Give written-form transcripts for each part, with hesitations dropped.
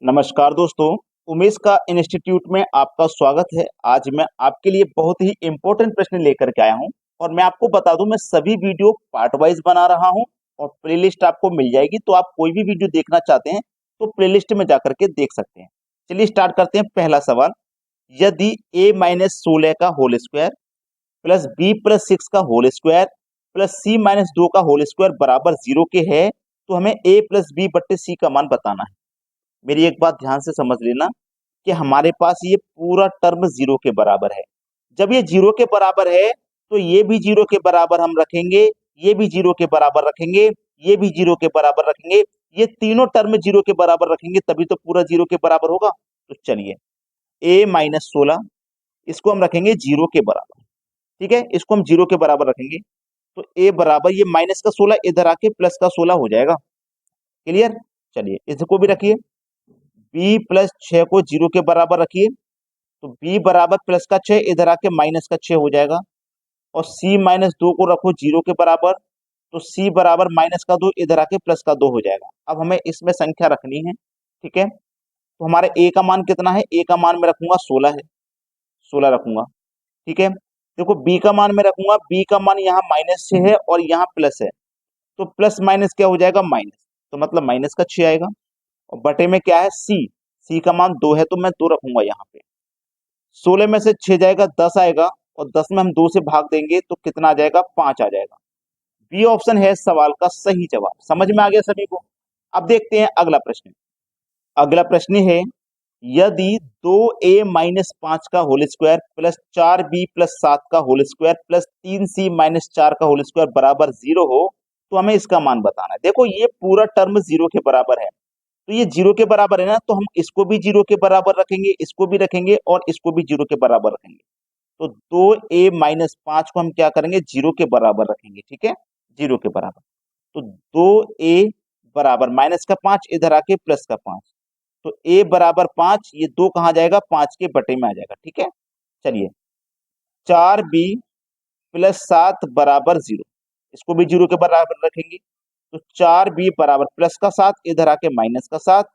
नमस्कार दोस्तों। उमेश का इंस्टीट्यूट में आपका स्वागत है। आज मैं आपके लिए बहुत ही इम्पोर्टेंट प्रश्न लेकर के आया हूं और मैं आपको बता दूं, मैं सभी वीडियो पार्ट वाइज बना रहा हूं और प्लेलिस्ट आपको मिल जाएगी। तो आप कोई भी वीडियो देखना चाहते हैं तो प्लेलिस्ट में जाकर के देख सकते हैं। चलिए स्टार्ट करते हैं। पहला सवाल, यदि a-16 का होल स्क्वायर प्लस b+6 का होल स्क्वायर प्लस c-2 का होल स्क्वायर बराबर 0 के है तो हमें a+b/c का मान बताना है। मेरी एक बात ध्यान से समझ लेना कि हमारे पास ये पूरा टर्म जीरो के बराबर है। जब ये जीरो के बराबर है तो ये भी जीरो के बराबर हम रखेंगे, ये भी जीरो के बराबर रखेंगे, ये भी जीरो के बराबर रखेंगे। ये तीनों टर्म जीरो के बराबर रखेंगे तभी तो पूरा जीरो के बराबर होगा। तो चलिए, a-16 इसको हम रखेंगे जीरो के बराबर। ठीक है, इसको हम जीरो के बराबर रखेंगे तो a बराबर ये -16 इधर आके +16 हो जाएगा। क्लियर। चलिए इसको भी रखिए, b+6 को जीरो के बराबर रखिए तो b बराबर +6 इधर आके -6 हो जाएगा। और c-2 को रखो जीरो के बराबर तो c बराबर -2 इधर आके +2 हो जाएगा। अब हमें इसमें संख्या रखनी है। ठीक है, तो हमारे a का मान कितना है? a का मान मैं रखूंगा 16 है, 16 रखूंगा। ठीक है, देखो b का मान मैं रखूंगा, b का मान यहाँ -6 है और यहाँ प्लस है तो प्लस माइनस क्या हो जाएगा? माइनस। तो मतलब -6 आएगा। और बटे में क्या है? सी का मान 2 है तो मैं 2 रखूंगा यहाँ पे। 16 में से 6 जाएगा, 10 आएगा और 10 में हम 2 से भाग देंगे तो कितना आ जाएगा? 5 आ जाएगा। बी ऑप्शन है सवाल का सही जवाब। समझ में आ गया सभी को? अब देखते हैं अगला प्रश्न। अगला प्रश्न है, यदि 2a-5 का होल स्क्वायर प्लस 4b+7 का होल स्क्वायर प्लस 3c-4 का होल स्क्वायर बराबर 0 हो तो हमें इसका मान बताना है। देखो ये पूरा टर्म 0 के बराबर है तो ये जीरो के बराबर है ना, तो हम इसको भी जीरो के बराबर रखेंगे, इसको भी रखेंगे और इसको भी जीरो के बराबर रखेंगे। तो 2a-5 को हम क्या करेंगे? जीरो के बराबर रखेंगे। ठीक है, जीरो के बराबर। तो 2a बराबर -5 इधर आके +5 तो a बराबर 5, ये 2 कहाँ जाएगा? 5 के बटे में आ जाएगा। ठीक है, चलिए 4b+7 बराबर 0, इसको भी जीरो के बराबर रखेंगे। तो 4b बराबर +7 इधर आके -7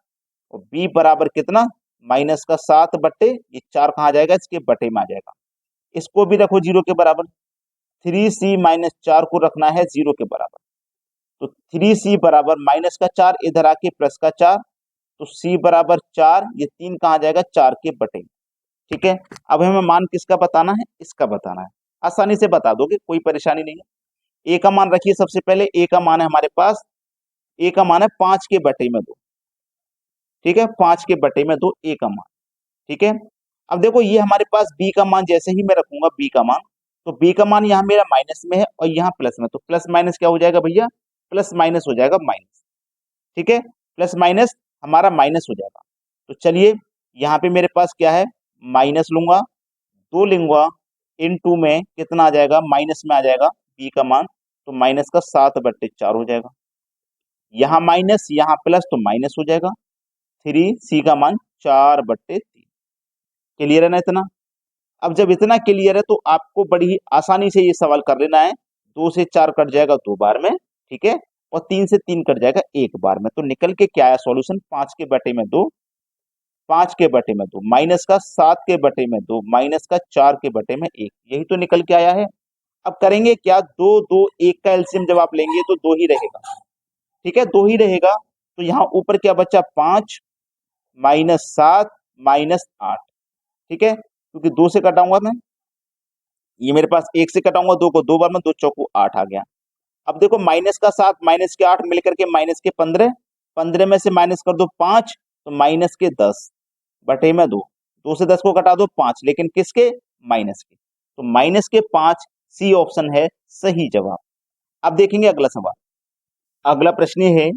और b बराबर कितना? -7 बट्टे ये 4 कहाँ जाएगा? इसके बटे में आ जाएगा। इसको भी रखो जीरो के बराबर। 3c-4 को रखना है जीरो के बराबर। तो 3c बराबर -4 इधर आके +4 तो c बराबर 4, ये 3 कहाँ जाएगा? 4 के बटे में। ठीक है, अब हमें मान किसका बताना है? इसका बताना है। आसानी से बता दोगे, कोई परेशानी नहीं है। a का मान रखिए सबसे पहले। a का मान है हमारे पास, a का मान है 5 के बटे में 2। ठीक है, 5 के बटे में 2 a का मान। ठीक है, अब देखो ये हमारे पास b का मान जैसे ही मैं रखूंगा b का मान, तो b का मान यहाँ मेरा माइनस में है और यहाँ प्लस में, तो प्लस माइनस क्या हो जाएगा भैया? प्लस माइनस हो जाएगा माइनस। ठीक है, प्लस माइनस हमारा माइनस हो जाएगा। तो चलिए यहाँ पे मेरे पास क्या है? माइनस लूंगा, 2 लूंगा, इन टू में कितना आ जाएगा? माइनस में आ जाएगा b का मान, तो माइनस का 7/4 हो जाएगा। यहाँ माइनस यहाँ प्लस तो माइनस हो जाएगा। 3c का मान 4/3। क्लियर है ना इतना? अब जब इतना क्लियर है तो आपको बड़ी ही आसानी से ये सवाल कर लेना है। 2 से 4 कट जाएगा 2 बार में। ठीक है, और 3 से 3 कट जाएगा 1 बार में। तो निकल के क्या आया सॉल्यूशन? 5 के बटे में 2, 5 के बटे में 2 माइनस का 7 के बटे में 2 माइनस का 4 के बटे में 1, यही तो निकल के आया है। अब करेंगे क्या? 2 2 1 का एलसीएम जब आप लेंगे तो 2 ही रहेगा। ठीक है, 2 ही रहेगा। तो यहाँ ऊपर क्या बचा? 5 -7 -8। ठीक है, क्योंकि 2 से कटाऊंगा मैं, ये मेरे पास 1 से कटाऊंगा 2 को, 2 बार में 2 चौको 8 आ गया। अब देखो माइनस का 7 माइनस के 8 मिलकर के माइनस के 15, 15 में से माइनस कर दो 5 तो माइनस के 10 बटे में 2, 2 से 10 को कटा दो 5, लेकिन किसके? माइनस के। तो माइनस के 5, सी ऑप्शन है सही जवाब। अब देखेंगे अगला सवाल। अगला प्रश्न है,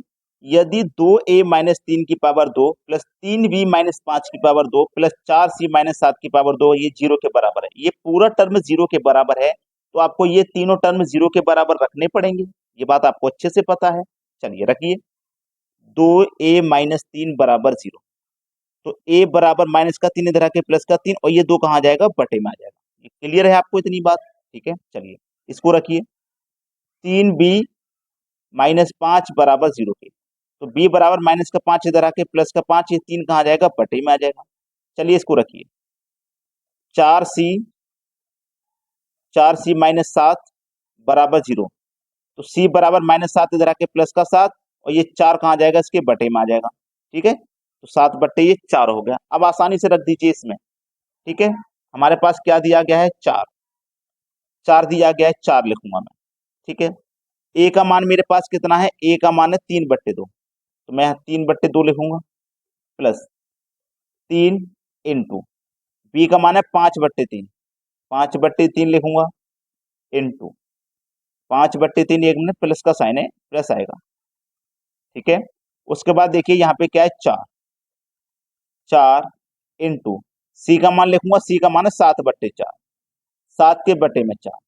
यदि 2a-3 की पावर 2 प्लस 3b-5 की पावर 2 प्लस 4c-7 की पावर 2 ये जीरो के बराबर है, ये पूरा टर्म जीरो के बराबर है, तो आपको ये तीनों टर्म जीरो के बराबर रखने पड़ेंगे। ये बात आपको अच्छे से पता है। चलिए रखिए, 2a-3 बराबर 0, तो a बराबर -3 इधर आके +3 और ये 2 कहाँ जाएगा? बटे में आ जाएगा। ये क्लियर है आपको इतनी बात? ठीक है, चलिए इसको रखिए। 3b-5 बराबर 0 के, तो b बराबर माइनस का 5 इधर आके प्लस का 5, ये 3 कहाँ जाएगा, बटे में आ जाएगा। चलिए इसको रखिए, 4c माइनस 7 बराबर 0। तो c बराबर माइनस 7 इधर आके प्लस का 7, और ये 4 कहाँ जाएगा, इसके बटे में आ जाएगा। ठीक है, तो 7 बट्टे ये 4 हो गया। अब आसानी से रख दीजिए इसमें। ठीक है, हमारे पास क्या दिया गया है, 4, 4 दिया गया है, 4 लिखूंगा मैं। ठीक है, a का मान मेरे पास कितना है, a का मान है 3/2, तो मैं 3/2 लिखूंगा, प्लस 3 इंटू बी का मान है 5/3, 5/3 लिखूंगा, इंटू 5/3, एक मिनट, प्लस का साइन है, प्लस आएगा। ठीक है, उसके बाद देखिए यहाँ पे क्या है, 4, 4 इंटू सी का मान लिखूंगा, सी का मान है 7/4, 7 के बटे में 4,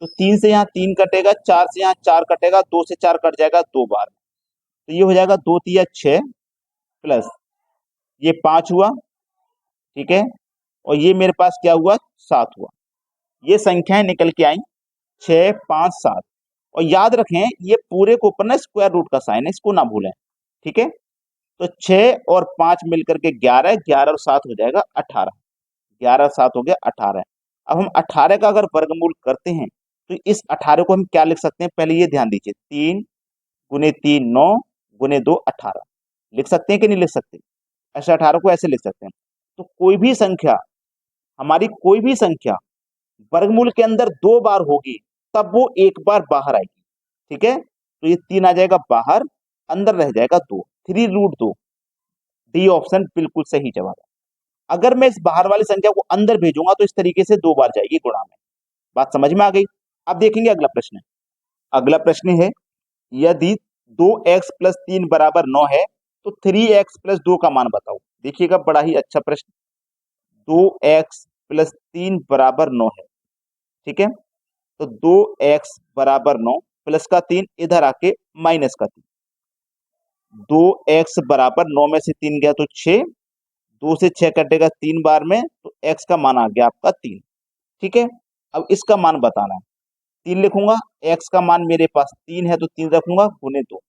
तो 3 से यहाँ 3 कटेगा, 4 से यहाँ 4 कटेगा, 2 से 4 कट जाएगा 2 बार, तो ये हो जाएगा 2 तिया 6, प्लस ये 5 हुआ। ठीक है, और ये मेरे पास क्या हुआ, 7 हुआ। ये संख्याएं निकल के आई 6, 5, 7, और याद रखें ये पूरे के ऊपर ना स्क्वायर रूट का साइन है, इसको ना भूलें। ठीक है, तो 6 और 5 मिलकर के 11, 11 और 7 हो जाएगा 18, 11 और 7 हो गया 18। अब हम 18 का अगर वर्गमूल करते हैं तो इस 18 को हम क्या लिख सकते हैं, पहले ये ध्यान दीजिए, 3 गुने 3 9 गुने 2 18, लिख सकते हैं कि नहीं लिख सकते, ऐसे 18 को ऐसे लिख सकते हैं। तो कोई भी संख्या, हमारी कोई भी संख्या वर्गमूल के अंदर 2 बार होगी तब वो एक बार बाहर आएगी। ठीक है, तो ये 3 आ जाएगा बाहर, अंदर रह जाएगा 2, 3√2, डी ऑप्शन बिल्कुल सही जवाब है। अगर मैं इस बाहर वाली संख्या को अंदर भेजूंगा तो इस तरीके से 2 बार जाएगी गुणा में। बात समझ में आ गई। अब देखेंगे अगला प्रश्न। अगला प्रश्न है, यदि 2x+3 बराबर 9 है तो 3x+2 का मान बताओ। देखिएगा बड़ा ही अच्छा प्रश्न, 2x+3 बराबर 9 है। ठीक है, तो 2x बराबर 9, प्लस का 3 इधर आके माइनस का 3, 2x बराबर 9 में से 3 गया तो 6, 2 से 6 कटेगा 3 बार में, तो x का मान आ गया आपका 3। ठीक है, अब इसका मान बताना है, 3 लिखूंगा, x का मान मेरे पास 3 है तो 3 रखूंगा, गुने 2,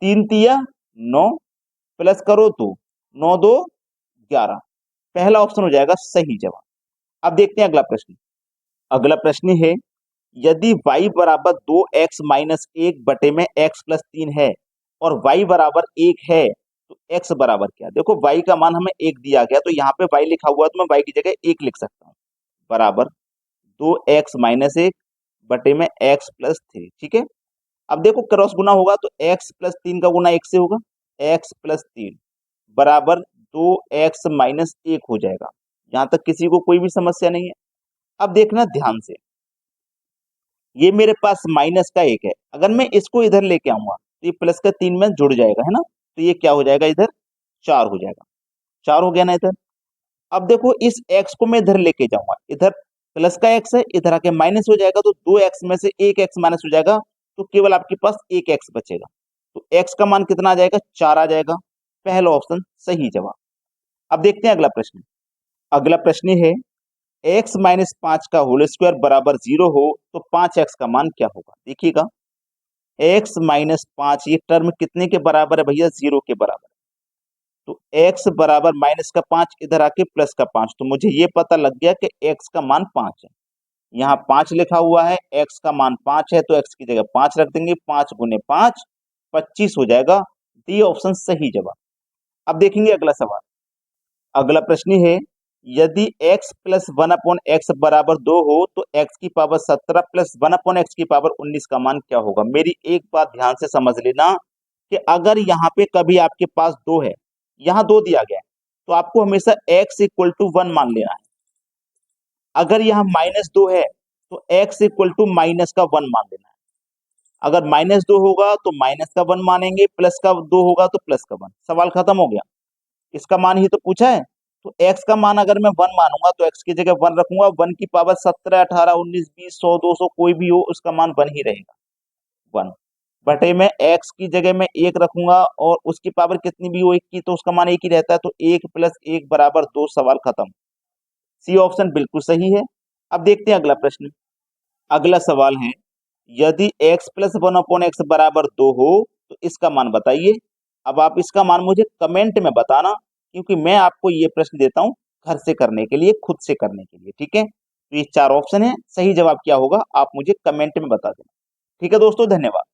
3 तिया 9, प्लस करो 2, 9 2 11, पहला ऑप्शन हो जाएगा सही जवाब। अब देखते हैं अगला प्रश्न। अगला प्रश्न है, यदि y बराबर 2x माइनस 1 बटे में x+3 है और y बराबर 1 है तो x बराबर क्या। देखो y का मान हमें 1 दिया गया, तो यहाँ पे y लिखा हुआ है तो मैं y की जगह 1 लिख सकता हूँ, बराबर 2x माइनस 1 बटे में x+3। ठीक है, अब देखो क्रॉस गुना होगा तो x+3 का गुना 1 से होगा, x+3 बराबर 2x माइनस 1 हो जाएगा। यहां तक किसी को कोई भी समस्या नहीं है। अब देखना ध्यान से, ये मेरे पास माइनस का 1 है, अगर मैं इसको इधर लेके आऊंगा तो ये प्लस का 3 में जुड़ जाएगा, है ना, तो ये क्या हो जाएगा, इधर 4 हो जाएगा, 4 हो गया ना इधर। अब देखो इस x को मैं इधर लेके जाऊंगा, इधर प्लस का x है, इधर आके माइनस हो जाएगा, तो 2x में से 1x माइनस हो जाएगा, तो केवल आपके पास 1x बचेगा, तो x का मान कितना आ जाएगा, 4 आ जाएगा, पहला ऑप्शन सही जवाब। अब देखते हैं अगला प्रश्न। अगला प्रश्न है, x माइनस 5 का होल स्क्वायर बराबर 0 हो तो 5x का मान क्या होगा। देखिएगा x माइनस 5 ये टर्म कितने के बराबर है भैया, 0 के बराबर, तो x बराबर माइनस का 5 इधर आके प्लस का 5, तो मुझे ये पता लग गया कि x का मान 5 है, यहाँ 5 लिखा हुआ है, x का मान 5 है तो x की जगह 5 रख देंगे, 5 गुने 5 25 हो जाएगा, डी ऑप्शन सही जवाब। अब देखेंगे अगला सवाल। अगला प्रश्न है, यदि x प्लस 1/x बराबर 2 हो तो x की पावर 17 प्लस 1/x की पावर 19 का मान क्या होगा। मेरी एक बात ध्यान से समझ लेना कि अगर यहाँ पे कभी आपके पास 2 है, यहाँ 2 दिया गया है, तो आपको हमेशा x इक्वल टू 1 मान लेना है। अगर यहाँ -2 है तो x इक्वल टू माइनस का 1 मान लेना है। अगर -2 होगा तो माइनस का 1 मानेंगे, प्लस का 2 होगा तो प्लस का 1, सवाल खत्म हो गया। इसका मान ही तो पूछा है, तो x का मान अगर मैं 1 मानूंगा तो x की जगह 1 रखूंगा, 1 की पावर 17 18 19 20 100 200 कोई भी हो उसका मान 1 ही रहेगा, 1 बटे में x की जगह मैं 1 रखूंगा और उसकी पावर कितनी भी हो 1 की तो उसका मान 1 ही रहता है, तो 1 + 1 बराबर 2, सवाल खत्म, सी ऑप्शन बिल्कुल सही है। अब देखते हैं अगला प्रश्न। अगला सवाल है, यदि x + 1/x बराबर 2 हो तो इसका मान बताइए। अब आप इसका मान मुझे कमेंट में बताना, क्योंकि मैं आपको ये प्रश्न देता हूँ घर से करने के लिए, खुद से करने के लिए। ठीक है, तो ये 4 ऑप्शन है, सही जवाब क्या होगा आप मुझे कमेंट में बता देना। ठीक है दोस्तों, धन्यवाद।